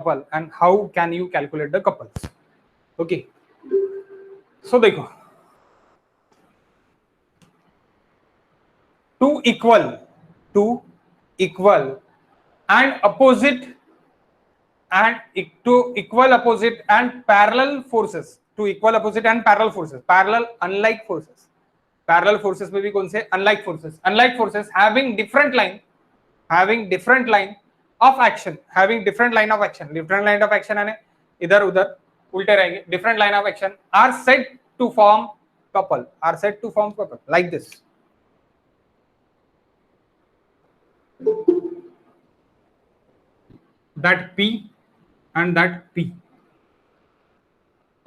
couple and how can you calculate the couples. Okay, so देखो, two equal and opposite and two equal opposite and parallel forces, two equal opposite and parallel forces, parallel unlike forces, parallel forces में भी कौन से unlike forces having different line of action, having different line of action यानी इधर उधर उल्टे रहेंगे, different line of action are said to form couple, like this. That P and that P,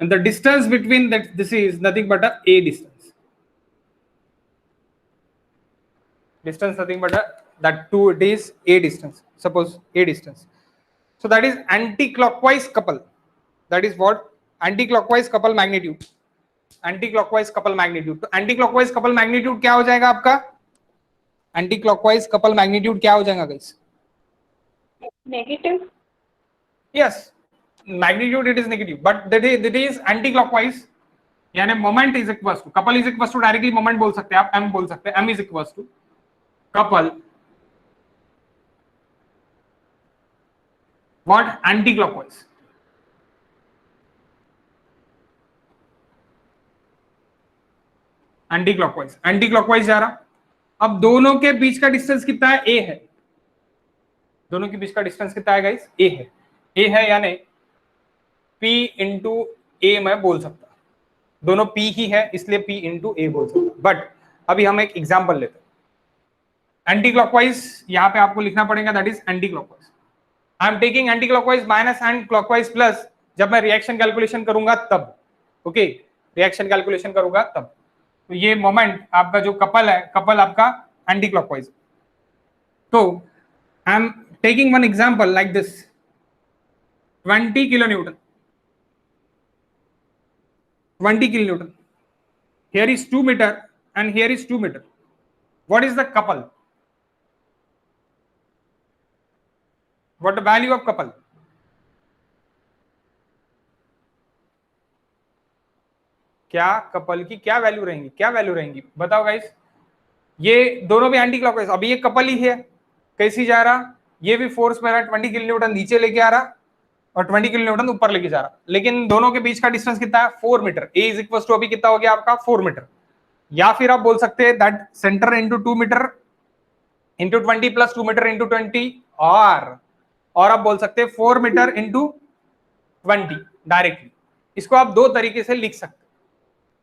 and the distance between that, this is nothing but a distance nothing but that two, it is a distance, suppose a distance. So that is anti-clockwise couple. That is what? Anti-clockwise couple magnitude. तो anti-clockwise couple magnitude क्या हो जाएगा आपका? Anti-clockwise couple magnitude क्या हो जाएगा guys? Negative. Yes, magnitude it is negative, but that is anti-clockwise. यानी moment is equals to, couple is equals to directly moment बोल सकते हैं आप, m बोल सकते हैं, m is equals to couple what? Anti-clockwise. Anti-clockwise जा रहा. अब दोनों के बीच का डिस्टेंस कितना है? a है. दोनों के बीच का डिस्टेंस कितना है गाइस? a है यानी p इंटू a मैं बोल सकता, दोनों p ही है इसलिए p इंटू a बोल सकता. बट अभी हम एक एग्जांपल लेते हैं. एंटी क्लॉकवाइज यहां पे आपको लिखना पड़ेगा, that is anti clockwise. I am taking anti clockwise minus and clockwise plus जब मैं रिएक्शन कैलकुलेशन करूंगा तब. ओके, रिएक्शन कैलकुलेशन करूंगा तब. तो ये मोमेंट आपका जो कपल है, कपल आपका एंटी क्लॉकवाइज. तो I am taking one example like this, 20 kilonewton. 20 kilonewton. Here is 2 meter and here is 2 meter. What is the couple? What the value of couple? क्या कपल की क्या value रहेंगी? क्या value रहेंगी बताओ guys. ये दोनों भी एंटी क्लॉकवाइज, अभी ये कपल ही है, कैसी जा रहा? ये भी फोर्स मेरा 20 किलोन्यूटन नीचे लेके आ रहा और 20 किलोन्यूटन ऊपर लेके जा रहा, लेकिन दोनों के बीच का डिस्टेंस कितना है? 4 metre. A is equal to अभी कितना हो गया आपका? 4 मीटर. या फिर आप बोल सकते हैं that centre into 2 metre into 20 plus 2 metre into 20, और आप बोल सकते हैं 4 मीटर इंटू 20 डायरेक्टली. इसको आप दो तरीके से लिख सकते हैं,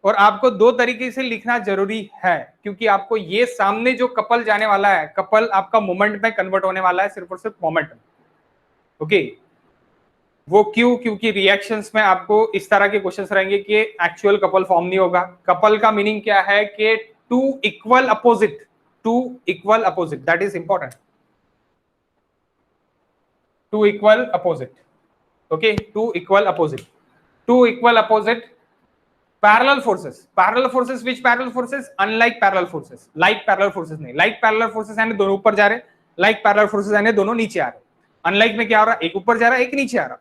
और आपको दो तरीके से लिखना जरूरी है क्योंकि आपको ये सामने जो कपल जाने वाला है, कपल आपका मोमेंट में कन्वर्ट होने वाला है, सिर्फ और सिर्फ मोमेंट में. ओके, वो क्यों? क्योंकि रिएक्शंस में आपको इस तरह के क्वेश्चंस रहेंगे कि एक्चुअल कपल फॉर्म नहीं होगा. कपल का मीनिंग क्या है कि two equal opposite, that is important. Two equal opposite. Okay, two equal opposite parallel forces. Which parallel forces? Unlike parallel forces. Like parallel forces नहीं. Like parallel forces यानी दोनों ऊपर जा रहे, like parallel forces यानी दोनों नीचे आ रहे. Unlike में क्या हो रहा? एक ऊपर जा रहा है, एक नीचे आ रहा,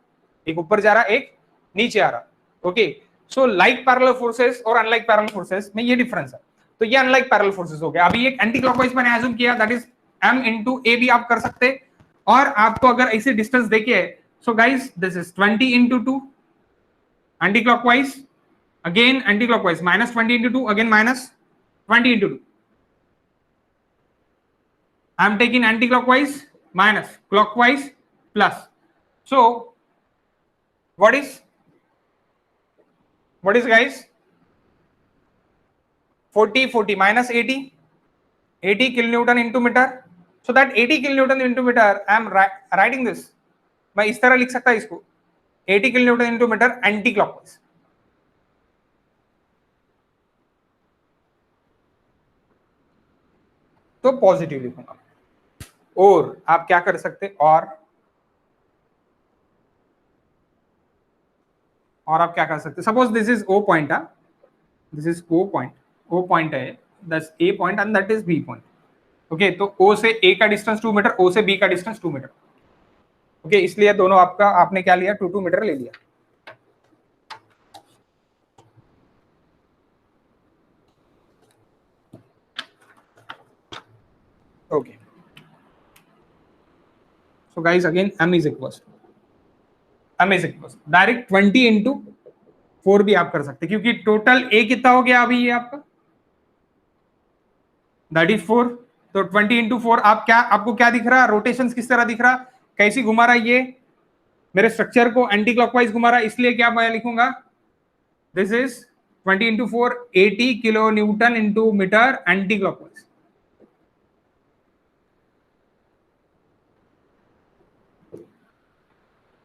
एक ऊपर जा रहा है, एक नीचे आ रहा. ओके, सो like parallel forces और unlike parallel forces में ये डिफरेंस है. तो ये unlike parallel forces हो गया. अभी एक एंटी क्लॉकवाइज मैंने एज्यूम किया, that is m into a भी आप कर सकते. और आपको अगर ऐसे डिस्टेंस देखिए, so guys this is 20 into 2 anti clockwise, again anti-clockwise, minus 20 into 2, again minus 20 into 2. I am taking anti-clockwise minus clockwise plus. So what is guys? 40 minus 80 kilonewton into meter. So that 80 kilonewton into meter, I am writing this, मैं इस तरह लिख सकता इसको, 80 kilonewton into meter anti-clockwise. तो positive लिखूंगा. और आप क्या कर सकते, और आप क्या कर सकते, suppose this is O point, this is O point है, that's A point and that is B point. Okay, तो ओ से ए का डिस्टेंस 2 मीटर, ओ से बी का डिस्टेंस 2 मीटर. ओके, इसलिए दोनों आपका आपने क्या लिया, 2 मीटर ले लिया। Okay, so guys again m is equals direct 20 into 4 भी आप कर सकते हैं, क्योंकि टोटल a कितना हो गया अभी ये आपका, दैट इज 4। तो 20 इंटू 4 आप क्या, आपको क्या दिख रहा है, रोटेशन किस तरह दिख रहा, कैसी घुमा रहा है ये मेरे स्ट्रक्चर को, एंटी क्लॉकवाइज घुमा रहा है, इसलिए क्या मैं लिखूंगा, this is 20 into 4 80 kilo newton into metre anticlockwise.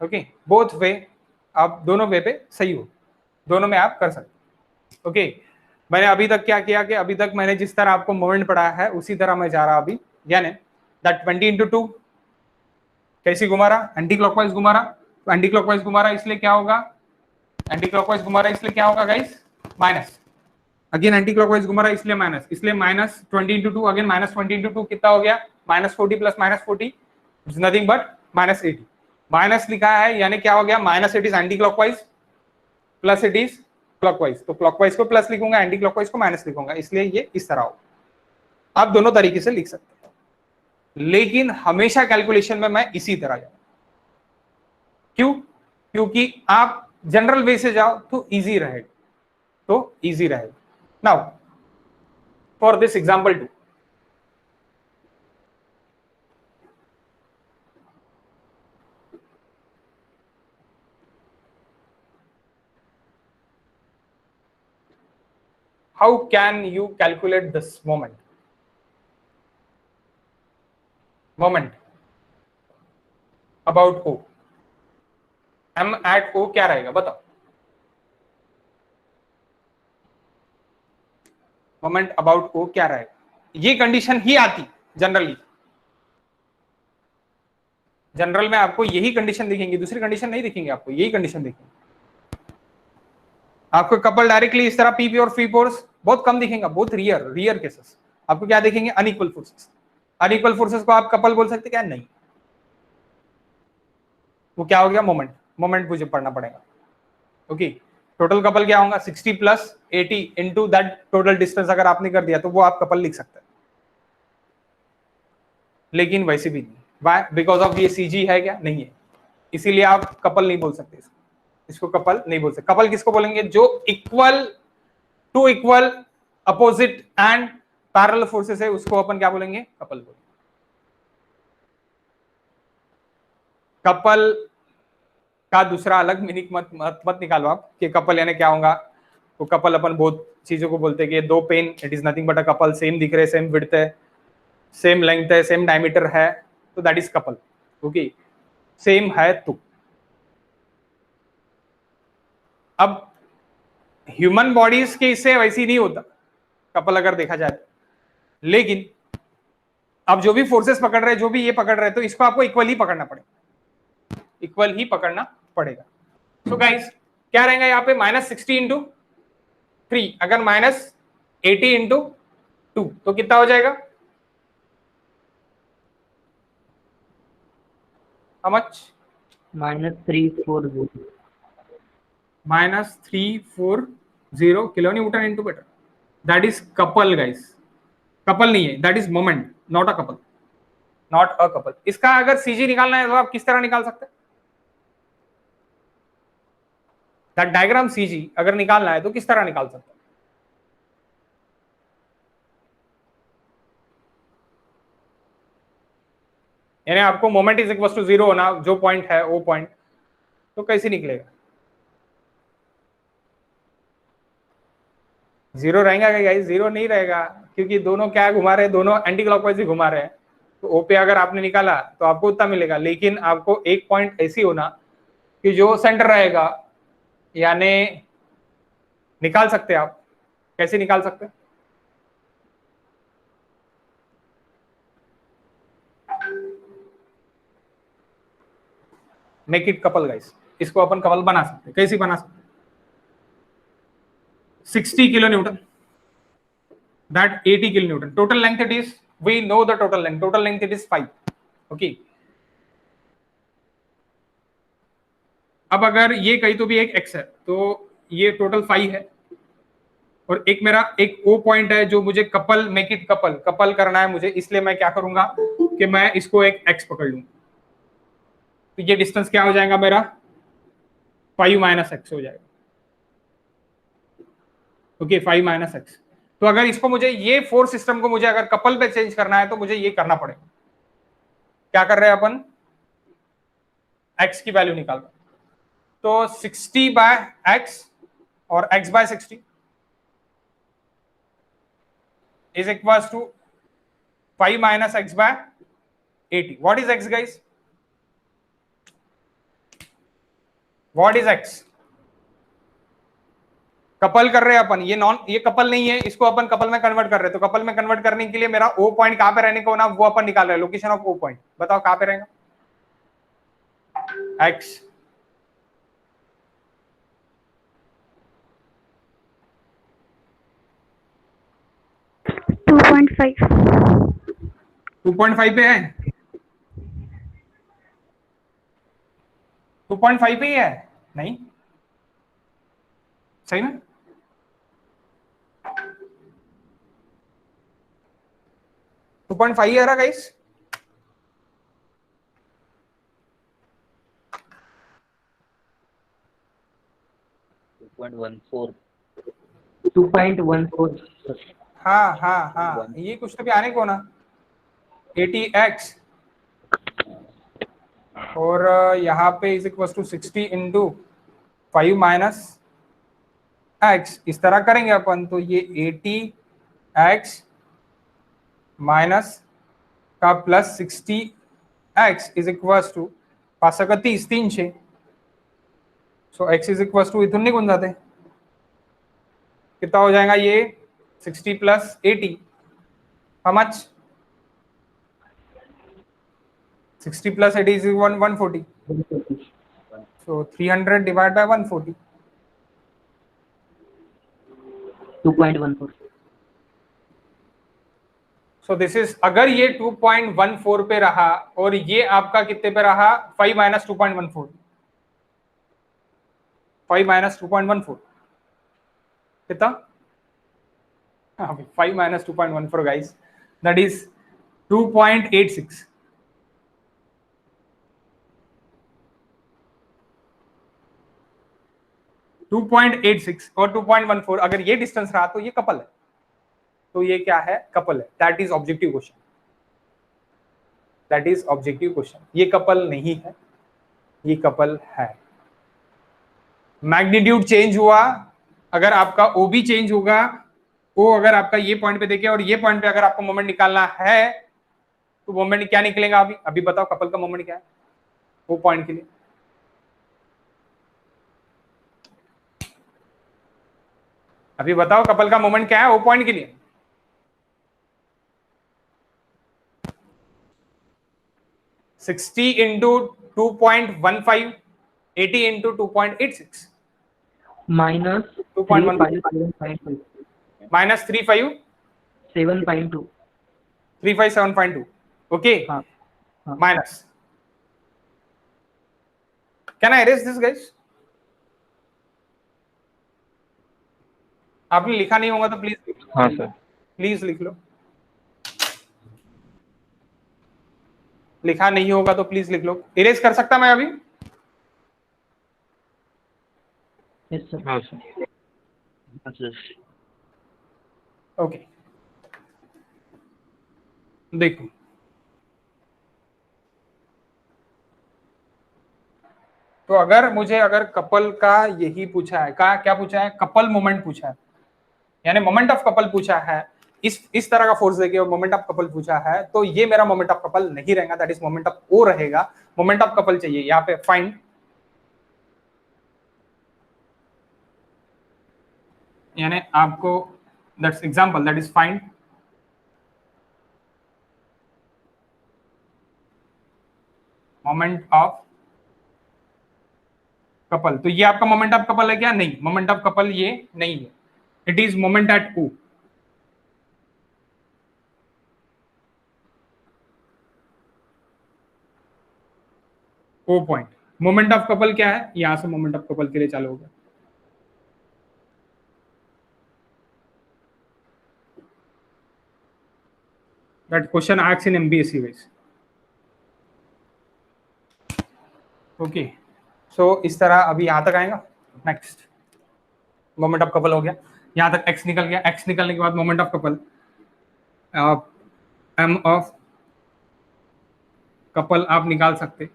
Okay, both way, आप दोनों वे पे सही हो, दोनों में आप कर सकते। ओके, मैंने अभी तक क्या किया कि अभी तक मैंने जिस तरह आपको मोमेंट पढ़ाया है उसी तरह मैं जा रहा अभी, यानी दैट 20 इंटू 2 कैसी घुमा रहा, एंटी क्लॉकवाइज घुमा रहा, तो एंटी क्लॉकवाइज घुमा रहा इसलिए क्या होगा, एंटी क्लॉकवाइज घुमा रहा इसलिए क्या होगा guys, minus, again anti clockwise घुमा रहा इसलिए माइनस, इसलिए minus 20 into 2, again minus 20 into 2 कितना हो गया, minus 40 plus minus 40 is nothing but minus 80, minus लिखा है यानी क्या हो गया, minus it is anti clockwise plus it is clockwise, तो क्लॉकवाइज को प्लस लिखूंगा, एंटी क्लॉकवाइज को माइनस लिखूंगा, इसलिए ये इस तरह हो, आप दोनों तरीके से लिख सकते हैं, लेकिन हमेशा कैलकुलेशन में मैं इसी तरह जाऊं, क्यों, क्योंकि आप जनरल वे से जाओ तो इजी रहेगा, तो इजी रहेगा। Now for this example 2, how can you calculate this moment about O, m at O क्या रहेगा बताओ, मोमेंट अबाउट O क्या रहेगा, ये कंडीशन ही आती जनरली, जनरल में आपको यही कंडीशन दिखेंगी, दूसरी कंडीशन नहीं दिखेंगे आपको, यही कंडीशन दिखेंगी आपको, कपल डायरेक्टली इस तरह पी और फी फोर्स बहुत कम दिखेगा, बहुत रियर केसेस आपको क्या देखेंगे, अनइक्वल फोर्सेस, अनइक्वल फोर्सेस को आप कपल बोल सकते क्या, नहीं, वो क्या हो गया, मोमेंट, मोमेंट मुझे पढ़ना पड़ेगा। ओके, टोटल कपल क्या होगा, 60 plus 80 into that total distance, अगर आपने कर दिया तो वो आप कपल लिख सकते हैं, लेकिन वैसे भी नहीं, वाई, बिकॉज ऑफ ये सीजी है क्या, नहीं है, इसीलिए आप कपल नहीं बोल सकते इसको कपल नहीं बोल सकते। कपल किसको बोलेंगे, जो equal to equal opposite and parallel forces है उसको अपन क्या बोलेंगे, कपल बोलेंगे। कपल का दूसरा अलग मीनिंग मत निकालो आप कि कपल यानी क्या होगा, तो कपल अपन बहुत चीजों को बोलते हैं कि दो pen, it is nothing but a couple, same दिख रहे, सेम विड्थ है, सेम लेंथ है, सेम डायमीटर है, तो that is couple. Okay, same है तो अब ह्यूमन बॉडीज के इससे वैसे ही नहीं होता कपल अगर देखा जाए, लेकिन अब जो भी फोर्सेस पकड़ रहे हैं, जो भी ये पकड़ रहे हैं, तो इसको आपको इक्वल ही पकड़ना पड़ेगा, इक्वल ही पकड़ना पड़ेगा। सो गाइस क्या रहेगा यहाँ पे, माइनस 60 इंटू 3, अगर माइनस 80 इंटू 2 तो कितना हो जाएगा, how much, -340 -340 kilo newton into metre, that is couple guys, couple नहीं है, that is moment, not a couple, not a couple. इसका अगर सीजी निकालना है तो आप किस तरह निकाल सकते हैं, दैट डायग्राम सीजी अगर निकालना है तो किस तरह निकाल सकते हैं, यानी आपको मोमेंट इज इक्वल टू 0 होना, जो पॉइंट है वो पॉइंट, तो कैसे निकलेगा, 0 रहेगा क्या गाइस, 0 नहीं रहेगा, क्योंकि दोनों क्या घुमा रहे हैं, दोनों एंटी क्लॉकवाइज ही घुमा रहे हैं, तो ओ पे अगर आपने निकाला तो आपको उतना मिलेगा, लेकिन आपको एक पॉइंट ऐसी होना कि जो सेंटर रहेगा, यानी निकाल सकते हैं आप, कैसे निकाल सकते हैं, मेक इट कपल गाइस, इसको अपन कपल बना सकते हैं, कैसे बना सकते हैं, 60 kilo Newton, that 80 kilonewton, total length it is, we know the total length it is 5, okay, अब अगर ये कहीं तो भी एक x है तो ये टोटल 5 है, और एक मेरा एक O पॉइंट है जो मुझे couple make it couple couple करना है मुझे, इसलिए मैं क्या करूंगा कि मैं इसको एक x पकड़ लूं, तो ये डिस्टेंस क्या हो जाएगा मेरा 5 माइनस एक्स हो जाएगा। Okay 5 minus x. तो अगर इसको मुझे ये फोर सिस्टम को मुझे अगर कपल पे चेंज करना है तो मुझे ये करना पड़ेगा। क्या कर रहे हैं अपन, x की वैल्यू निकाल रहे हैं, तो 60 बाय x और x bye 60 is equals to 5 minus x by 80. What is x guys? What is x? Couple कर रहे हैं अपन, ये कपल नहीं है, इसको अपन कपल में कन्वर्ट कर रहे हैं, तो कपल में कन्वर्ट करने के लिए मेरा ओ पॉइंट कहां पे रहने को ना वो अपन निकाल रहे हैं, लोकेशन ऑफ ओ पॉइंट। बताओ कहां पे रहेगा x? 2.5 पे है, 2.5 पे ही है, नहीं सही ना? टू पॉइंट फाइव आ रहा गाइस, 2.14 हाँ हाँ हाँ, ये कुछ तो भी आने को ना 80x और यहाँ पे is equal to 60 into 5 minus x, इस तरह करेंगे अपन, तो ये 80x माइनस का plus 60x is equal to 5 3 6, so x is equal to इतने गुण जाते, कितना हो जाएगा ये 60 plus 80, how much? 60 plus 80 is 140, so 300 divided by 140, 2.14. so this is, अगर ये 2.14 पे रहा और ये आपका कितने पे रहा 5 माइनस 2.14, 5 माइनस 2.14 कितना? 5 माइनस 2.14 गाइस, दैट इज 2.86, और 2.14 अगर ये डिस्टेंस रहा तो ये कपल है, तो ये क्या है, कपल है। That is objective question, that is objective question. ये कपल नहीं है, ये कपल है। मैग्नीट्यूड चेंज हुआ, अगर आपका ओ भी चेंज होगा, ओ अगर आपका ये पॉइंट पे देखे और ये पॉइंट पे अगर आपको मोमेंट निकालना है तो मोमेंट क्या निकलेगा? अभी अभी बताओ कपल का मोमेंट क्या है वो पॉइंट के लिए? अभी बताओ कपल का मोमेंट क्या है वो पॉइंट के लिए? Sixty into 2.15, 80 into 2.86, minus 2.15 35.7.2. Minus 357.2, okay, हाँ, हाँ. Minus, can I erase this guys? आपने लिखा नहीं होगा तो प्लीज, हाँ सर, प्लीज लिख लो, लिखा नहीं होगा तो प्लीज लिख लो। इरेज कर सकता मैं अभी? यस सर, हाँ सर, ओके, देखो तो अगर मुझे अगर कपल का यही पूछा है, क्या पूछा है? कपल मोमेंट पूछा है, यानी मोमेंट ऑफ कपल पूछा है, इस तरह का फोर्स देके मोमेंट ऑफ कपल पूछा है, तो ये मेरा मोमेंट ऑफ कपल नहीं रहेगा, that is moment of O रहेगा। मोमेंट ऑफ कपल चाहिए यहाँ पे, फाइंड, यानी आपको that's example, that is find moment of couple. तो ये आपका मोमेंट ऑफ कपल है क्या? नहीं, मोमेंट ऑफ कपल ये नहीं है, it is moment at O. O point, moment of couple क्या है, यहां से मोमेंट ऑफ कपल के लिए चालू हो गया। That question asked in MPSC wise. Okay, so इस तरह अभी यहां तक आएगा। नेक्स्ट, मोमेंट ऑफ कपल हो गया, यहां तक एक्स निकल गया। एक्स निकलने के बाद moment of couple, M of couple आप निकाल सकते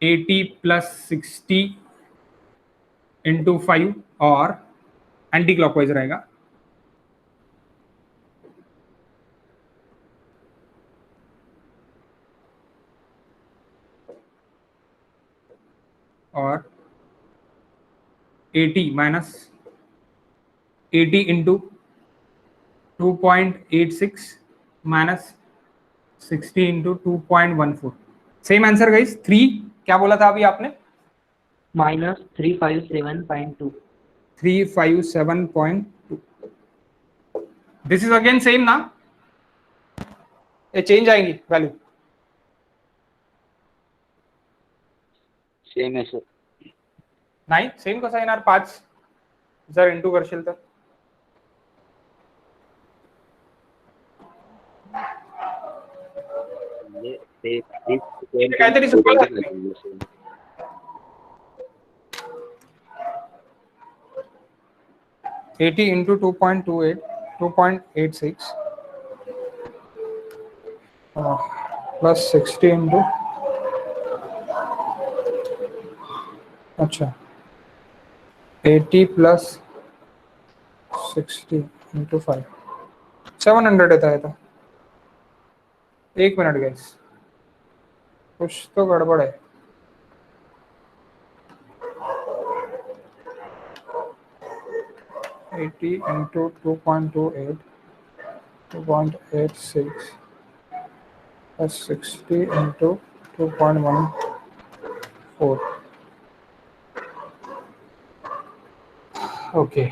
80 प्लस 60 इंटू 5 और एंटी क्लॉकवाइज रहेगा। और 80 minus 80 into 2.86 minus 60 into 2.14। Same answer guys. 3 क्या बोला था अभी आपने? Minus 357.2। 357.2। This is again same ना, ये चेंज आएंगी वैल्यू? सेम आहे सर। नाही सेम कसं येणार? 5 जर इंटू करशील तर काहीतरी चुकलं असेल. 80 into 2.28, 2.86 plus 60 into, अच्छा 80 plus 60 into 5, 700 येता है। एक मिनट गाइस, कुछ तो गड़बड़ है। Eighty into 2.28, 2.86 plus 60 into 2.14। Okay,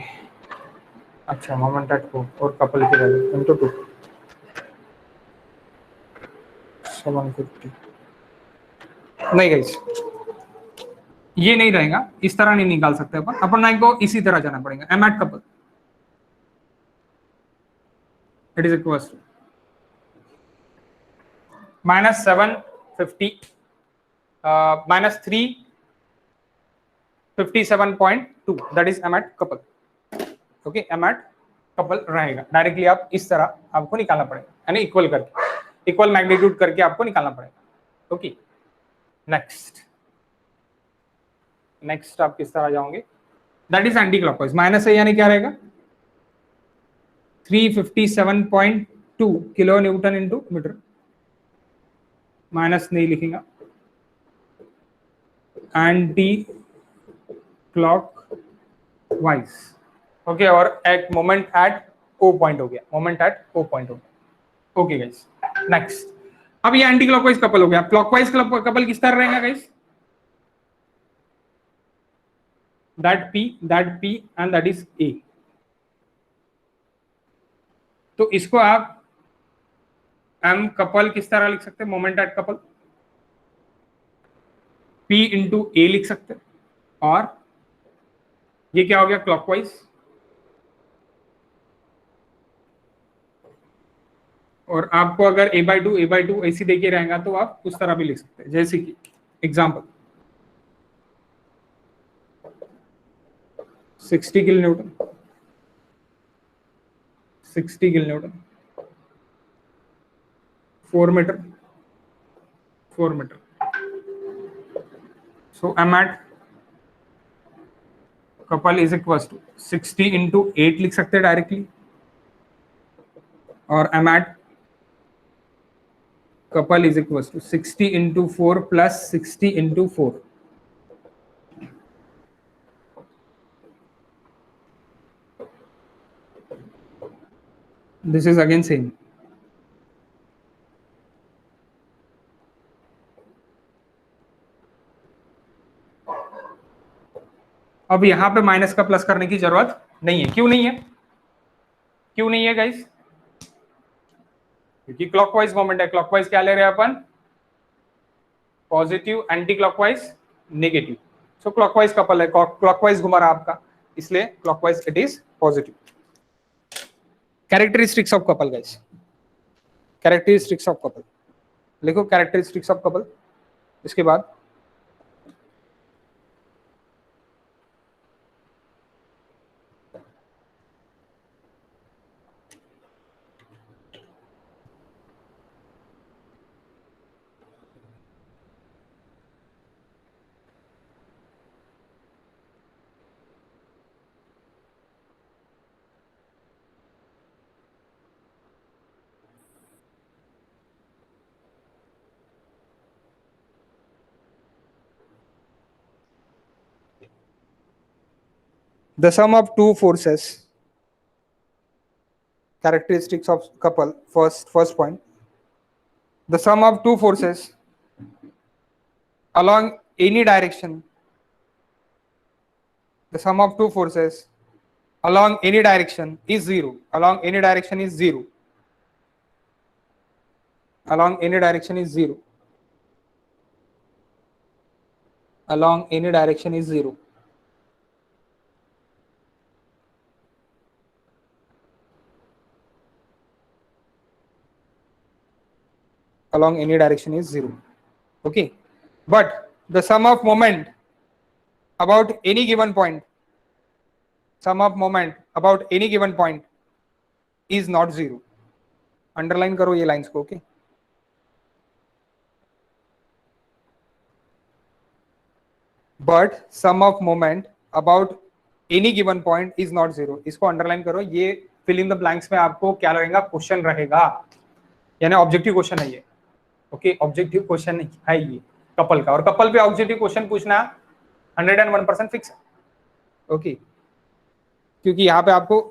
अच्छा मोमेंट एट को और कपल की वैल्यू इंटू 2, 750। नहीं गाइस, ये नहीं रहेगा, इस तरह नहीं निकाल सकते अपन नाइन को इसी तरह जाना पड़ेगा। M at couple it is equal to minus 750 minus 357.2, that is M at couple. Okay, M at couple रहेगा। डायरेक्टली आप इस तरह आपको निकालना पड़ेगा, यानी इक्वल करके, इक्वल मैग्नीट्यूड करके आपको निकालना पड़ेगा। ओके, नेक्स्ट आप किस तरह जाओगे? That is anticlockwise. Minus है यानी क्या रहेगा? 357.2 kilo newton into metre. Minus नहीं लिखेगा, एंटी क्लॉकवाइज। ओके, और एक मोमेंट एट ओ पॉइंट हो गया, मोमेंट एट ओ पॉइंट हो गया। ओके गाइस, नेक्स्ट, अब ये एंटी क्लॉकवाइज कपल हो गया। क्लॉकवाइज कपल किस तरह रहेगा guys? that P and that is A। तो इसको आप M कपल किस तरह लिख सकते हैं? Moment at couple P into A लिख सकते हैं। और ये क्या हो गया? क्लॉकवाइज। और आपको अगर A/2 ऐसी देखिए रहेगा तो आप उस तरह भी लिख सकते हैं, जैसे कि example 60 kilo newton, 60 kilo newton, 4 metre, 4 metre. So M at couple is equal to 60 into 8 लिख सकते हैं डायरेक्टली। और M at couple is equal to 60 into 4 plus 60 into 4। This is again same. अब यहां पे माइनस का प्लस करने की जरूरत नहीं है। क्यों नहीं है? क्यों नहीं है गाइस? क्योंकि क्लॉकवाइज मोमेंट है। क्लॉकवाइज क्या ले रहे हैं अपन? Positive. Anti clockwise negative. So clockwise couple है, क्लॉकवाइज घुमा रहा आपका, इसलिए clockwise it is positive. Characteristics of couple guys, characteristics of couple लिखो, कैरेक्टरिस्टिक्स ऑफ कपल। इसके बाद the sum of two forces, characteristics of couple, first point, the sum of two forces along any direction, the sum of two forces along any direction is zero, along any direction is zero, along any direction is zero, along any direction is zero, along any direction is zero. Okay, but the sum of moment about any given point, sum of moment about any given point is not zero. Underline करो ये lines को. Okay, but sum of moment about any given point is not zero. इसको underline करो. ये fill in the blanks में आपको क्या लगेगा, क्वेश्चन रहेगा, यानी ऑब्जेक्टिव क्वेश्चन है ये. ओके, ऑब्जेक्टिव क्वेश्चन है ये कपल का, और कपल पे ऑब्जेक्टिव क्वेश्चन पूछना 101% फिक्स है. ओके, क्योंकि यहाँ पे आपको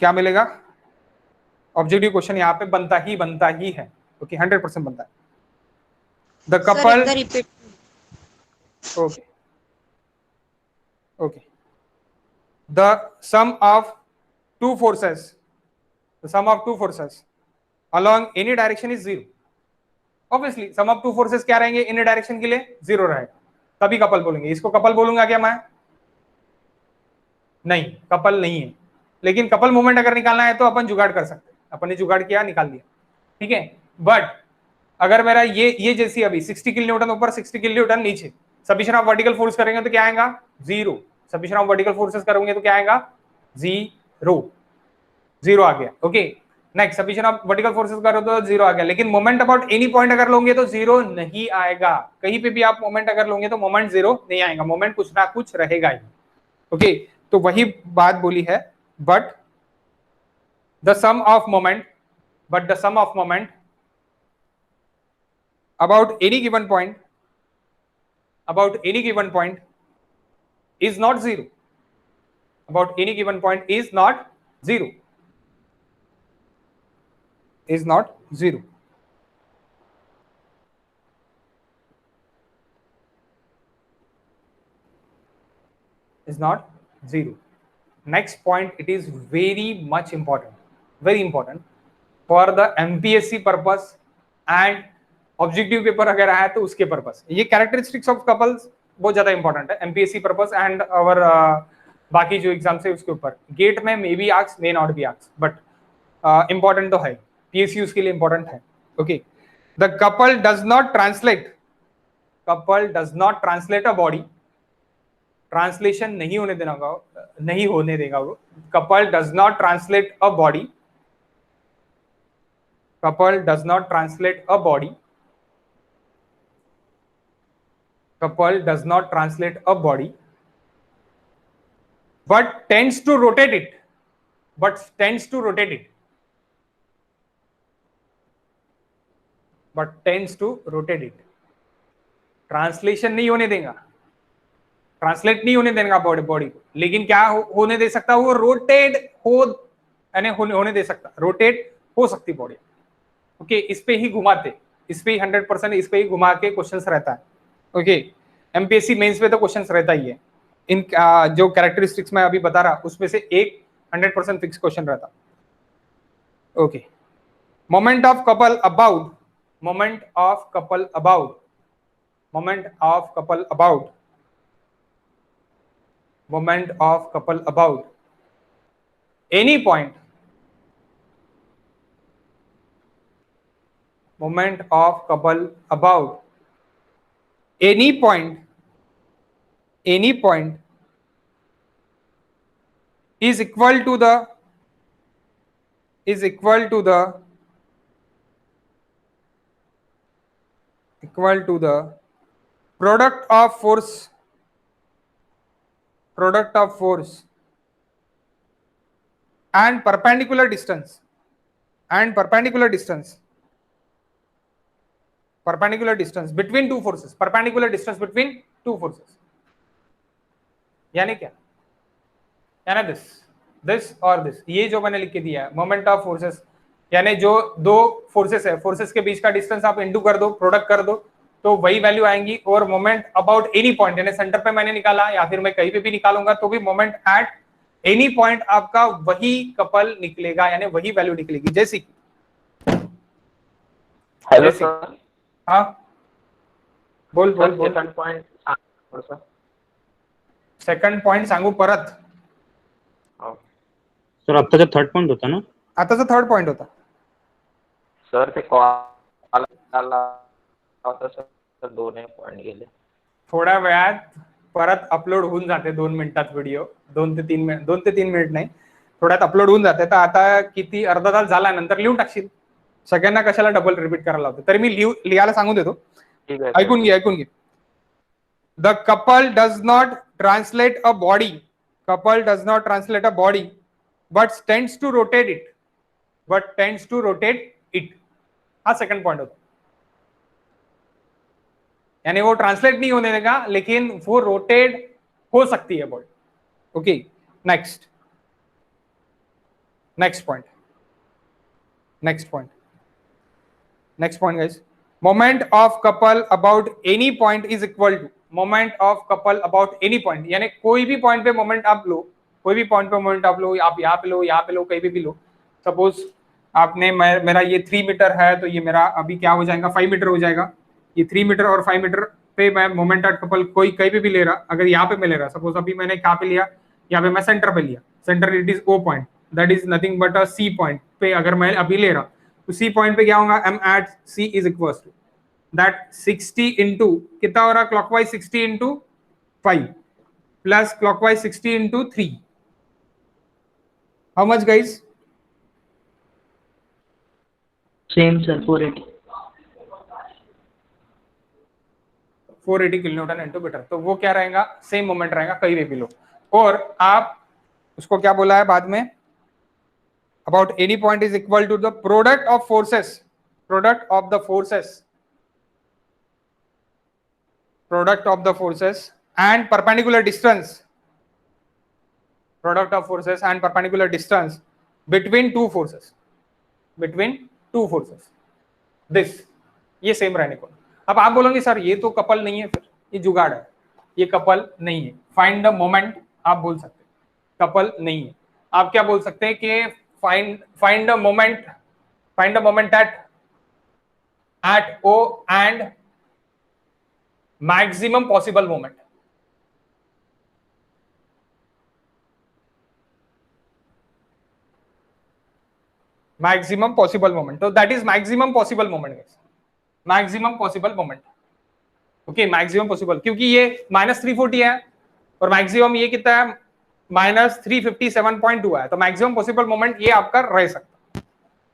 क्या मिलेगा, ऑब्जेक्टिव क्वेश्चन यहाँ पे बनता ही है. ओके, 100% बनता है. The couple, okay okay, the sum of two forces, the sum of two forces along any direction is zero. Obviously sum of two forces क्या रहेंगे, any direction के लिए जीरो रहेगा, तभी कपल बोलेंगे. इसको कपल बोलूंगा क्या मैं? नहीं, कपल नहीं है. लेकिन कपल मोमेंट अगर निकालना है तो अपन जुगाड़ कर सकते हैं. अपन ने जुगाड़ किया, निकाल दिया, ठीक है. बट अगर मेरा ये जैसी अभी 60 किलो न्यूटन ऊपर 60 किलो न्यूटन नीचे, सफिशिएंट ऑफ वर्टिकल फोर्स करेंगे तो क्या आएगा, zero. Sufficient of vertical forces करोगे तो क्या आएगा, जीरो. जीरो आ गया. Okay, next, sufficient of vertical forces करो तो जीरो आ गया. लेकिन मोमेंट अबाउट एनी पॉइंट अगर लोगे तो जीरो नहीं आएगा. कहीं पे भी आप मोमेंट अगर लोगे तो मोमेंट जीरो नहीं आएगा, मोमेंट कुछ ना कुछ रहेगा ही. ओके, तो वही बात बोली है. But the sum of moment, but the sum of moment about any given point, about any given point is not zero, about any given point is not zero, is not zero. Is not zero. Next point, it is very much important, very important for the MPSC purpose and objective paper अगर आया तो उसके purpose. ये characteristics of couples बहुत ज्यादा important है MPSC purpose and और बाकी जो एग्जाम्स है उसके ऊपर. गेट में may be arcs, may not be arcs, but important तो है, पीएसयू उसके लिए इंपॉर्टेंट है. Okay, the couple does not translate, couple does not translate a body, translation नहीं होने देना, नहीं होने देगा वो. Couple does not translate a body, couple does not translate a body, couple does not translate a body but tends to rotate it, but tends to rotate it, but tends to rotate it. Translation नहीं होने देगा, translate नहीं होने देगा body को, लेकिन क्या होने दे सकता, वो रोटेट हो, यानी होने दे सकता, रोटेट हो सकती बॉडी. ओके, इस पे ही घुमाते, इस पे ही 100% इस पे ही घुमा के क्वेश्चंस रहता है. ओके, एमपीएससी मेंस पे तो क्वेश्चंस रहता ही है. इन जो कैरेक्टरिस्टिक्स मैं अभी बता रहा उसमें से एक 100% फिक्स क्वेश्चन रहता. Okay, moment of couple about, moment of couple about, moment of couple about moment of couple about any point, moment of couple about any point is equal to the product of force and perpendicular distance between two forces, perpendicular distance between two forces. यानी क्या, यानी this और this, ये जो मैंने लिख के दिया है मोमेंट ऑफ फोर्सेस, यानी जो दो फोर्सेस है, फोर्सेस के बीच का डिस्टेंस आप इंटू कर दो, प्रोडक्ट कर दो, तो वही वैल्यू आएंगी. और मोमेंट अबाउट एनी पॉइंट, यानी सेंटर पे मैंने निकाला या फिर मैं कहीं पे भी निकालूंगा तो भी मोमेंट एट एनी पॉइंट आपका वही कपल निकलेगा, यानी वही वैल्यू निकलेगी. जैसे हेलो सर. हाँ बोल बोल. Second point sir. Second point सांगू परत. सर आताचा थर्ड पॉइंट होता ना. आताचा थर्ड पॉइंट होता सर. ते कॉल आला होता सर, दोन्ही पॉइंट गेले. थोड्या वेळात परत अपलोड होऊन जाते 2 मिनिटात व्हिडिओ, 2 ते 3 मिनिट नाही, थोड्यात अपलोड होऊन जाते. तर आता किती अर्धा तास झाला, नंतर लिहून टाकशील. सगळ्यांना कशाला डबल रिपीट करायला होतं. तरी मी लिहायला सांगून देतो, ऐकून घे. The couple does not translate a body, but tends to rotate it. हा सेकंड पॉइंट होता, यानी वो ट्रांसलेट नहीं होने देगा लेकिन वो रोटेट हो सकती है body. Okay, next point guys. Moment of couple about any point is equal to moment of couple about any point, यानी कोई भी पॉइंट पे मोमेंट आप लो, आप यहाँ पे लो, कहीं पे भी लो. सपोज आपने मेरा ये 3 मीटर है, तो ये मेरा अभी क्या हो जाएगा, 5 मीटर हो जाएगा. ये 3 मीटर और 5 मीटर पे मैं मोमेंट एट कपल कोई कहीं पे भी ले रहा. अगर यहाँ पे मैं ले रहा, सपोज अभी मैंने कहाँ पे लिया, यहाँ पे मैं सेंटर पे लिया. Centre it is O point, that is nothing but a C point पे अगर मैं अभी ले रहा, तो सी पॉइंट पे क्या होगा, M at C is equal to that 60 into कितना हो रहा, clockwise 60 into 5 plus clockwise 60 into 3. How much guys? Same sir, 480 kilonewton into metre. तो वो क्या रहेगा, सेम मोमेंट रहेगा कहीं भी लो. और आप उसको क्या बोला है बाद में, about any point is equal to the product of forces and perpendicular distance between two forces this, ये सेम रहने को. अब आप बोलोगे सर ये तो कपल नहीं है, फिर ये जुगाड़ है, ये कपल नहीं है. फाइंड द मोमेंट आप बोल सकते हैं, कपल नहीं है. आप क्या बोल सकते हैं कि find the moment at O and maximum possible moment. तो that is maximum possible moment. Okay, maximum possible, क्योंकि ये -340 है और मैक्सिमम ये कितना है, -357.2 है. तो मैक्सिमम पॉसिबल मोमेंट ये आपका रह सकता है,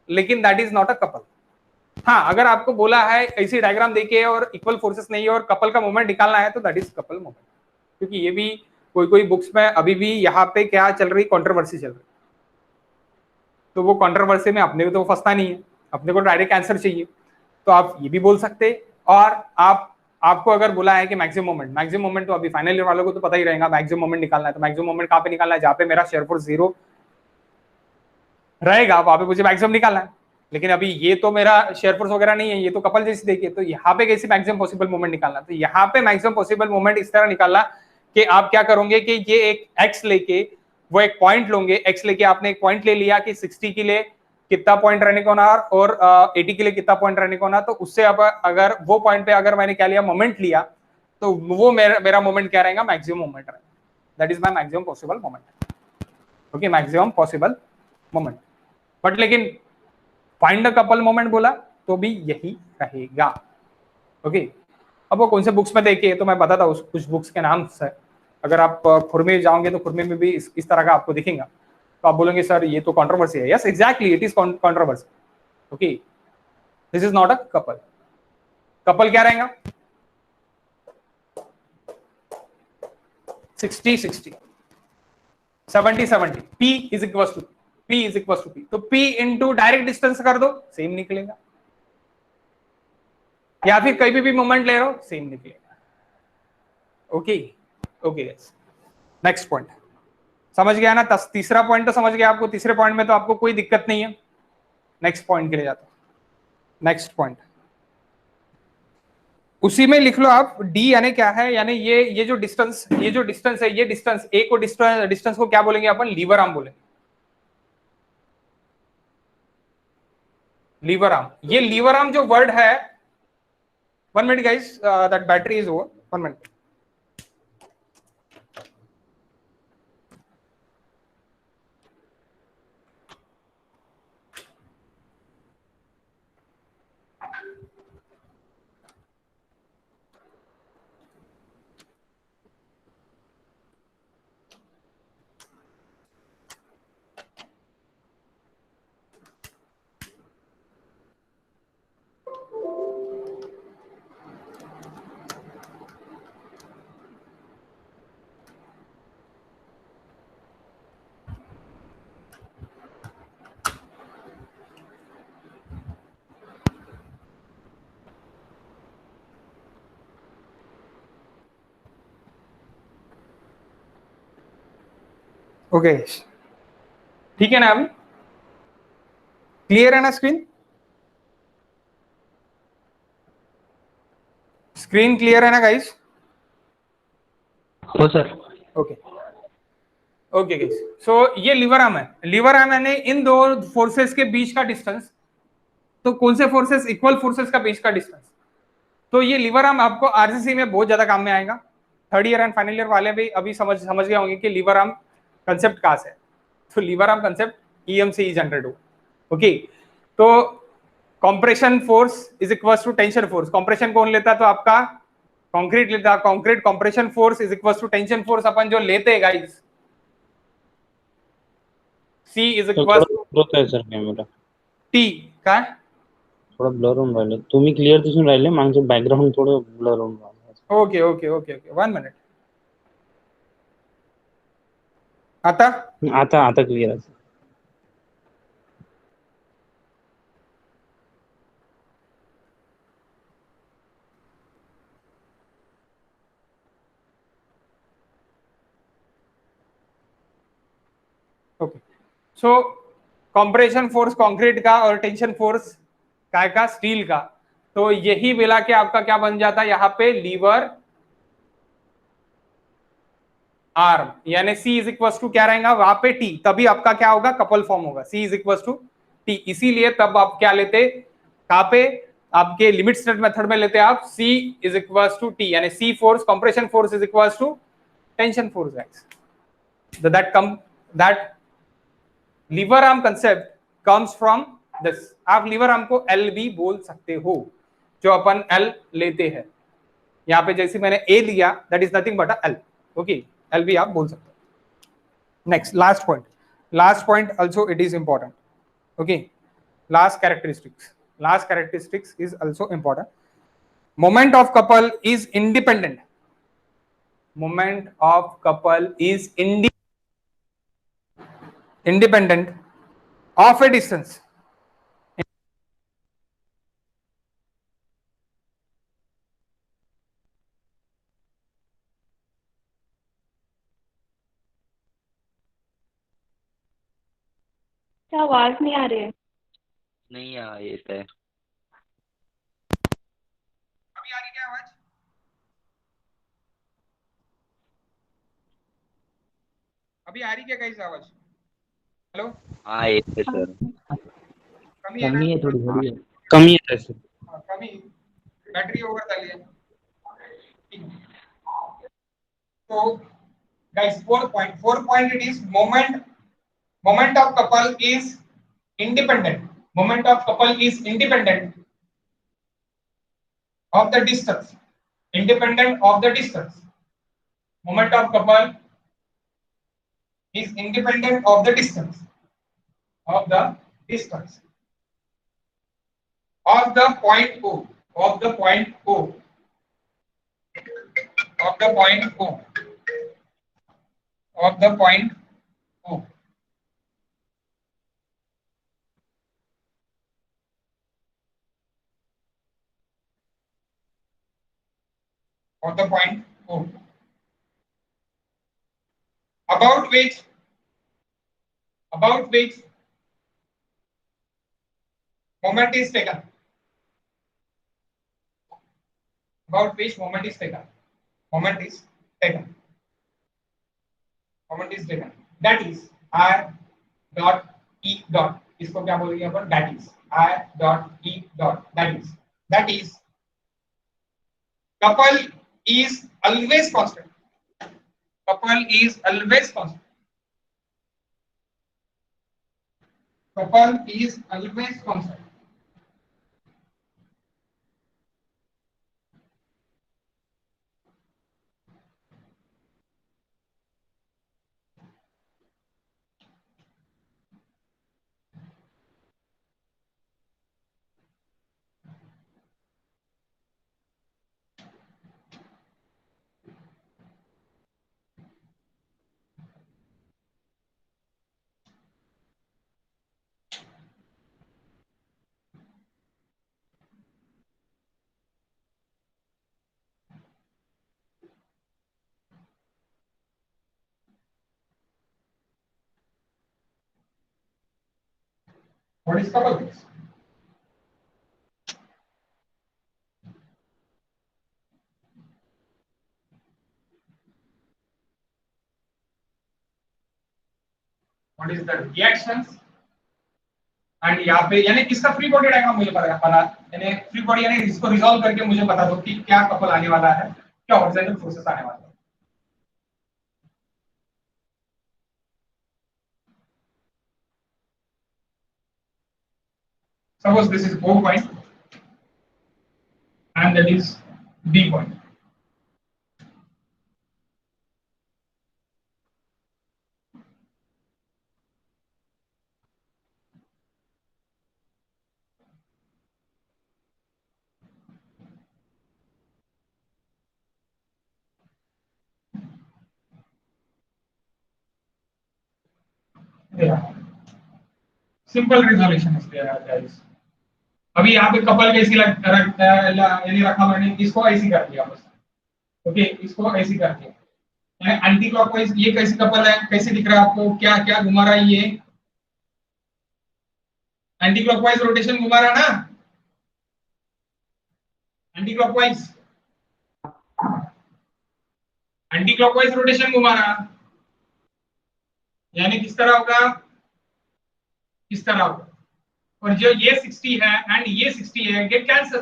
लेकिन that is not a couple. हाँ, अगर आपको बोला है ऐसी डायग्राम देके और इक्वल फोर्सेस नहीं है और कपल का मोमेंट निकालना है, तो दैट इज कपल मोमेंट. क्योंकि ये भी कोई बुक्स में अभी भी यहाँ पे क्या चल रही, कंट्रोवर्सी चल रही. तो वो कंट्रोवर्सी में अपने को तो फंसना नहीं है, अपने को डायरेक्ट आंसर चाहिए. तो आप ये भी बोल सकते. और आपको अगर बोला है कि मैक्सिमम मोमेंट तो अभी फाइनल ईयर वालों को तो पता ही रहेगा, मैक्सिमम मोमेंट निकालना है. तो मैक्सिमम मोमेंट कहाँ पे निकालना है, जहाँ पे मेरा शेयर फोर्स 0 रहेगा वहां पे मुझे मैक्सिमम निकालना है. लेकिन अभी ये तो मेरा शेयर फोर्स वगैरह नहीं है, ये तो कपल जैसी देखिए. तो यहाँ पे कैसे मैक्सिमम पॉसिबल मोमेंट निकालना, तो यहाँ पे मैक्सिमम पॉसिबल मोमेंट इस तरह निकालना कि आप क्या करोगे कि ये एक एक्स लेके, वो एक पॉइंट लोगे, एक्स लेके आपने एक पॉइंट ले लिया कि 60 के लिए कितना पॉइंट रहने को ना और 80 के लिए कितना पॉइंट रहने को ना. तो उससे अब अगर वो पॉइंट पे अगर मैंने क्या लिया, मोमेंट लिया, तो वो मेरा मोमेंट क्या रहेगा, मैक्सिमम मोमेंट रहेगा. That is my maximum possible moment. Okay, maximum possible moment. But लेकिन फाइंड द कपल मोमेंट बोला तो भी यही रहेगा. ओके, अब वो कौन से बुक्स में देखिए तो मैं बताता हूँ कुछ बुक्स के नाम से. अगर आप खुरमे जाओगे तो खुरमे में भी इस तरह का आपको दिखेगा, तो आप बोलेंगे सर ये तो कंट्रोवर्सी है. Yes, exactly, it is controversy. Okay, this is not a couple. Couple क्या रहेगा? 60-60, 70-70. P is equal to P. तो P इंटू डायरेक्ट डिस्टेंस कर दो, सेम निकलेगा. या फिर कहीं भी मोमेंट ले रहे हो, सेम निकलेगा. ओके ओके, नेक्स्ट पॉइंट समझ गया ना? तीसरा पॉइंट तो समझ गया आपको. तीसरे पॉइंट में तो आपको कोई दिक्कत नहीं है. नेक्स्ट पॉइंट के लिए जाता हूं. नेक्स्ट पॉइंट उसी में लिख लो आप. डी यानी क्या है? यानी ये जो डिस्टेंस है, ये डिस्टेंस ए को डिस्टेंस को क्या बोलेंगे अपन? लीवर आर्म बोलेंगे. Lever arm. ये लीवर आर्म जो वर्ड है, 1 minute guys, that battery is over. 1 minute. Okay, ठीक है ना? अभी क्लियर है ना? स्क्रीन क्लियर है ना गाइस? हो सर. ओके ओके गाइस, सो ये लीवर आर्म है. लीवर आर्म यानी इन दो फोर्सेस के बीच का डिस्टेंस. तो कौन से फोर्सेस? इक्वल फोर्सेस का बीच का डिस्टेंस. तो ये लीवर आर्म आपको आरसीसी में बहुत ज्यादा काम में आएगा. Third year and final year वाले भी अभी समझ गए होंगे कि लीवर आर्म कंसेप्ट कहां से है. तो lever arm concept EMC generate हो. ओके, तो compression force is equal to tension force. Compression कौन लेता है? तो आपका कंक्रीट लेता. Concrete compression force is equal to tension force अपन जो लेते हैं guys. C is equal to होत आहे सर कॅमेरा T. काय? थोडं ब्लर होऊन राहिले. तुम्ही क्लिअर दिसून राहिले, मागचं बॅकग्राऊंड थोडं ब्लर होऊन राहिलं. Okay okay okay okay, 1 minute. आता आता क्लिअर आहे. ओके, सो कंप्रेशन फोर्स कंक्रीट का और टेंशन फोर्स काय का? स्टील का. तो यही मिला के आपका क्या बन जाता है यहाँ पे? Lever arm. यानी C इज इक्वल टू क्या रहेगा वहां पे? T. तभी आपका क्या होगा? कपल फॉर्म होगा. C is equal to T. इसीलिए तब आप क्या लेते? कहां पे? आपके लिमिट स्टेट मेथड में लेते आप C is equal to T. यानी C force compression force is equal to tension force guys. That lever arm concept comes from this. आप लीवर आर्म को L भी बोल सकते हो, जो अपन L लेते हैं. यहाँ पे जैसे मैंने A लिया, that is nothing but a L. Okay, L भी आप बोल सकते हो. Next, last point also it is important. Okay, last characteristics is also important. Moment of couple is independent. Moment of couple is independent of a distance. क्या आवाज नहीं आ रही है? नहीं येत आहे. अभी आ रही क्या आवाज? अभी आ रही क्या गाइस आवाज? हेलो, हाँ येते सर. कमी है कमी ना? आहे थोडी थोडी आहे. कमी आहे सर. कमी. बॅटरी ओव्हर झाली आहे. तो guys, fourth point it is moment of couple is independent. Moment of couple is independent of the distance. Independent of the distance. Moment of couple is independent of the distance. Of the distance. Of the point O. Of the point O. Of the point O. Of the point O. Of the point O. About which moment is taken. About which moment is taken. Moment is taken. Moment is taken. That is I dot E dot. इसको क्या बोलेंगे अपन? That is I dot E dot. That is couple is always constant. Couple is always constant. Couple is always constant. What is couple? What is the reactions? And यहाँ पे यानी इसका free body diagram मुझे पता यानी free body यानी इसको resolve करके मुझे बता दो कि क्या कपल आने वाला है, क्या हॉरिजॉन्टल फोर्सेस आने वाला है. Suppose this is O point and that is B point. Simple resolution है गाइस. अभी यहाँ पे कपल कैसी यानी रखा मैंने इसको ऐसी कर दिया बस. ओके इसको ऐसी कर दिया. एंटी क्लॉकवाइज ये कैसी कपल है, कैसे दिख रहा है आपको, क्या क्या घुमा रहा है ये एंटी क्लॉकवाइज रोटेशन घुमा रहा ना, एंटी क्लॉकवाइज रोटेशन घुमा रहा. यानी किस तरह होगा, किस तरह होगा. और जो ये 60 है एंड ये 60 है, गेट कैंसिल.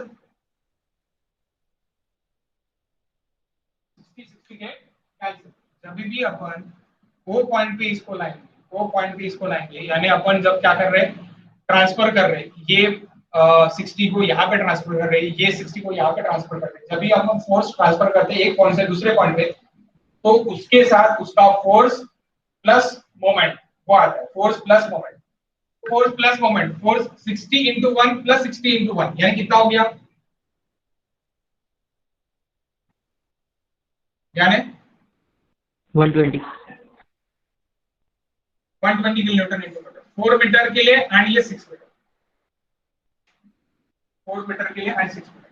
60 के कैंसिल. जब भी अपन ओ पॉइंट पे इसको लाएंगे, यानी अपन जब क्या कर रहे हैं, ट्रांसफर कर रहे हैं, ये 60 को यहाँ पे ट्रांसफर कर रहे हैं, ये 60 को यहाँ पे ट्रांसफर कर रहे हैं. जब भी अपन फोर्स ट्रांसफर करते हैं एक पॉइंट से दूसरे पॉइंट पे, तो उसके साथ उसका फोर्स प्लस मोमेंट वो आता है. Force plus moment, force 60 into 1 plus 60 into 1 यानी कितना हो गया, यानी 120 किलोन्यूटन इंटू मीटर. 4 मीटर के लिए एंड ये 6 मीटर. 4 मीटर के लिए एंड 6 मीटर.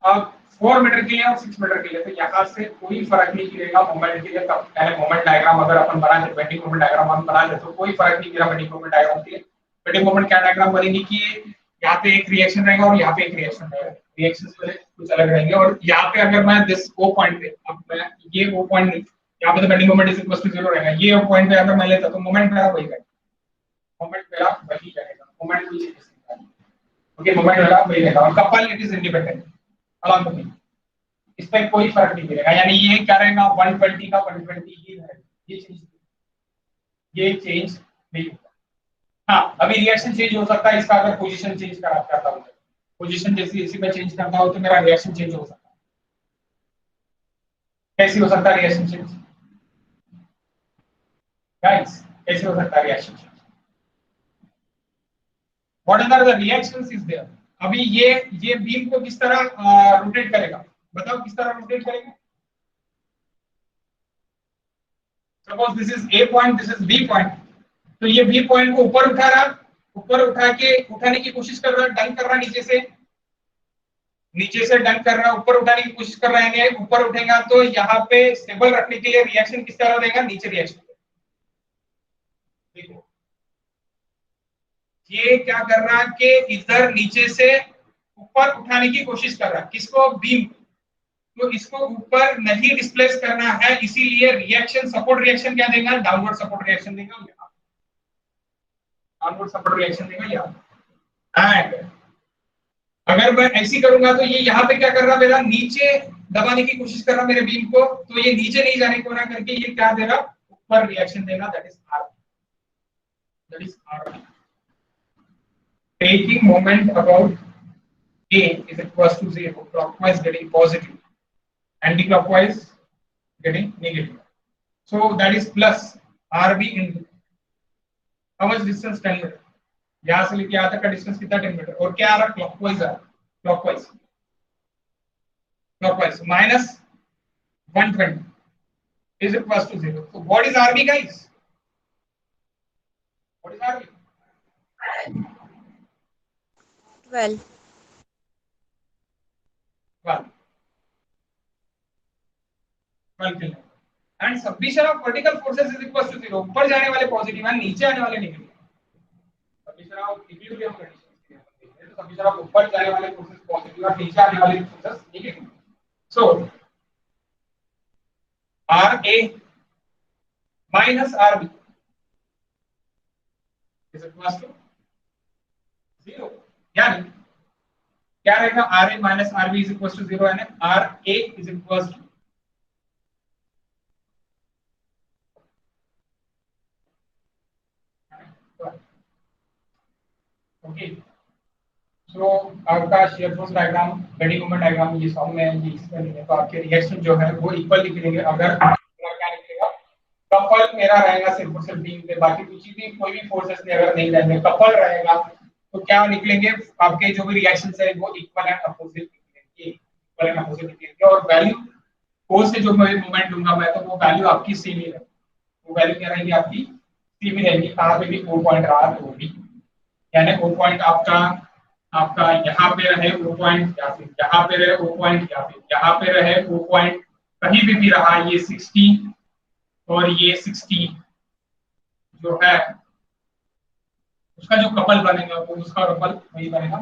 अब 4 मीटर के लिए और 6 मीटर के लिए तो यहाँ से कोई फर्क नहीं गिरेगा मोमेंट के लिए. तब पहले मोमेंट डायग्राम अगर अपन बना ले, बेंडिंग मोमेंट डायग्राम अपन बना ले तो कोई फर्क नहीं गिरा बेंडिंग मोमेंट डायग्राम के लिए. बेंडिंग मोमेंट क्या डायग्राम बनेगी कि यहाँ पे एक रिएक्शन रहेगा और यहाँ पे एक रिएक्शन रहेगा. रिएक्शंस पहले कुछ अलग रहेंगे. और यहाँ पे अगर मैं दिस ओ पॉइंट पे, अब मैं ये ओ पॉइंट यहाँ पे तो bending moment is equal to 0 रहेगा. ये ओ पॉइंट पे अगर मैं लेता तो मोमेंट मेरा वही रहेगा. मोमेंट कोई चेंज नहीं. ओके मोमेंट मेरा वही रहेगा. और couple it is independent along the way. इस पर कोई फर्क नहीं पड़ेगा, यानी ये क्या रहेगा 120 का 120 ही रहेगा, ये चेंज नहीं होगा। हाँ, अभी रिएक्शन चेंज हो सकता है इसका, अगर पोजीशन चेंज करता हूं, पोजीशन जैसे इसी में चेंज करता हूं तो मेरा रिएक्शन चेंज हो सकता है। कैसे हो सकता है रिएक्शन चेंज गाइस, कैसे हो सकता है reaction change? What are the reactions is there? अभी ये बीम को किस तरह रोटेट करेगा, बताओ किस तरह रोटेट करेगा? Suppose this is A point, this is B point, तो ये बी पॉइंट को ऊपर उठा रहा, ऊपर उठाने की कोशिश कर रहा, डंक कर रहा, नीचे से डंक कर रहा है, ऊपर उठाने की कोशिश कर रहा है, ऊपर उठेगा तो यहाँ पे स्टेबल रखने के लिए रिएक्शन किस तरह देगा, नीचे रिएक्शन। देखो ये क्या कर रहा है कि इधर नीचे से ऊपर उठाने की कोशिश कर रहा है, किसको, बीम, तो इसको ऊपर नहीं डिस्प्लेस करना है, इसीलिए रिएक्शन, सपोर्ट रिएक्शन क्या देगा, डाउनवर्ड सपोर्ट रिएक्शन देगा, डाउनवर्ड सपोर्ट रिएक्शन देगा यहाँ। एंड अगर मैं ऐसी करूंगा तो ये यहाँ पे क्या कर रहा, मेरा नीचे दबाने की कोशिश कर रहा मेरे बीम को, तो ये नीचे नहीं जाने को ना करके ये क्या दे रहा, ऊपर रिएक्शन देगा, that is R, that is R. Taking moment about A is equals to 0, clockwise getting positive, anti-clockwise getting negative. So that is plus RB into how much distance, 10 metre, यहाँ से लेके यहाँ तक का डिस्टेंस कितना, 10 metre, और क्या आ रहा, क्लॉकवाइज आ रहा, clockwise minus 120 is equals to 0. So what is RB guys? What is RB? 12. 12 kilo. And submission of vertical forces is equals to 0. ऊपर जाने वाले पॉजिटिव है, नीचे आने वाले negative. Submission of equilibrium condition है, तो सबमिशन ऑफ ऊपर जाने वाले फोर्सेस पॉजिटिव और नीचे आने वाले forces negative. So RA minus RB is equals to 0, यानी क्या रहेगा, RA minus RB is equals to 0, यानी RA is equals to okay. So आपका shear force diagram, bending moment diagram ये सॉल्व में ये इसमें नहीं है, तो आपके रिएक्शन जो है वो इक्वल निकलेंगे। अगर क्या निकलेगा, कपल मेरा रहेगा सिर्फ और सिर्फ बीम पे, बाकी कुछ भी कोई भी फोर्सेस नहीं, अगर नहीं रहेंगे कपल रहेगा तो क्या निकलेंगे, आपके जो भी रिएक्शंस है वो इक्वल एंड अपोजिट निकलेंगे, इक्वल एंड अपोजिट निकलेंगे। और वैल्यू फोर्स से जो मैं मोमेंट लूंगा मैं, तो वो वैल्यू आपकी सेम ही रहेगी, वो वैल्यू क्या रहेगी आपकी सेम ही रहेगी, कहां पे भी O पॉइंट रहा तो भी, यानी O पॉइंट आपका यहाँ पे रहे O पॉइंट, या फिर यहाँ पे रहे O पॉइंट, या फिर यहाँ पे रहे O पॉइंट, कहीं भी रहा ये 60 और ये 60 जो है उसका जो कपल बनेगा वो उसका कपल वही बनेगा,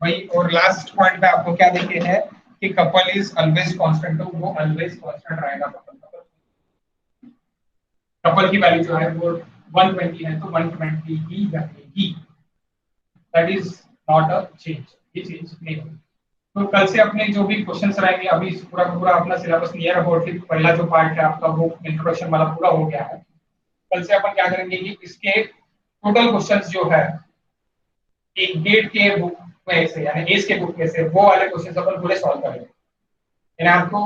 वही। और लास्ट पॉइंट पे आपको क्या देखे है कि कपल इज ऑलवेज कांस्टेंट, तो वो ऑलवेज कांस्टेंट रहेगा कपल की वैल्यू जो है वो 120 है, तो 120 ही रहेगी, that is not a change, ये चेंज नहीं होगी। तो कल से अपने जो भी क्वेश्चंस रहेंगे, अभी पूरा पूरा अपना सिलेबस नियर अबाउट पहला जो पार्ट है आपका वो इंट्रोडक्शन वाला पूरा हो गया है। कल से अपन क्या करेंगे कि इसके टोटल क्वेश्चंस जो है एक गेट के बुक में से, यानी एस के बुक में से, वो वाले क्वेश्चंस अपन पूरे सॉल्व करेंगे, यानी आपको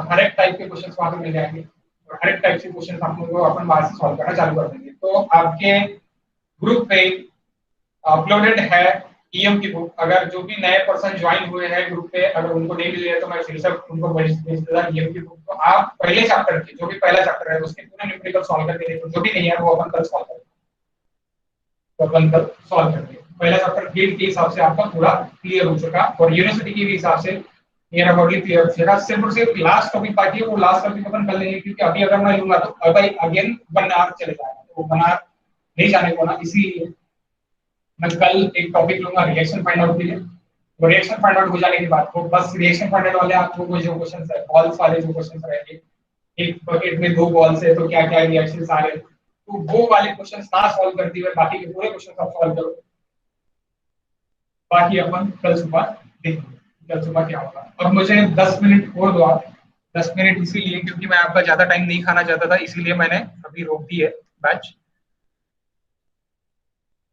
हर एक टाइप के क्वेश्चंस वहां पे मिल जाएंगे और हर एक टाइप के क्वेश्चंस आप लोगों को अपन वहां से सॉल्व करना चालू कर देंगे। तो आपके ग्रुप पे अपलोडेड है ईएम की बुक, अगर जो भी नए पर्सन ज्वाइन हुए हैं ग्रुप पे, अगर उनको नहीं मिली है तो मैं फिर से उनको भेज दूंगा ईएम की बुक। तो आप पहले चैप्टर के जो भी पहला चैप्टर है उसके पूरे न्यूमेरिकल सॉल्व करके देखो, जो भी नहीं है वो अपन कल सॉल्व करेंगे, तो अपन कल सॉल्व करेंगे। पहला चैप्टर गेट के हिसाब से आपका पूरा क्लियर हो चुका और यूनिवर्सिटी के हिसाब से नियर अबाउटली क्लियर हो चुका। सिर्फ और सिर्फ लास्ट टॉपिक बाकी है, वो लास्ट टॉपिक अपन कर लेंगे, क्योंकि अभी अगर मैं लूंगा तो अभी अगेन 1 आवर चले जाएगा, तो 1 आवर नहीं जाने को ना, इसीलिए मैं कल एक टॉपिक लूंगा रिएक्शन फाइंड आउट के लिए। तो रिएक्शन फाइंड आउट हो जाने के बाद वो बस रिएक्शन फाइंड आउट वाले आपको जो क्वेश्चंस है, बॉल्स वाले जो क्वेश्चंस रहेंगे, एक बकेट में 2 बॉल्स है तो क्या क्या रिएक्शंस आ रहे हैं, तो वो वाले क्वेश्चंस ना सॉल्व करते हुए बाकी के पूरे क्वेश्चंस आप सॉल्व करो, बाकी अपन कल सुबह देखेंगे। कल सुबह क्या होगा। और मुझे 10 मिनट और दो आप, 10 मिनट इसीलिए क्योंकि मैं आपका ज्यादा टाइम नहीं खाना चाहता था, इसीलिए मैंने अभी रोक दी है बैच।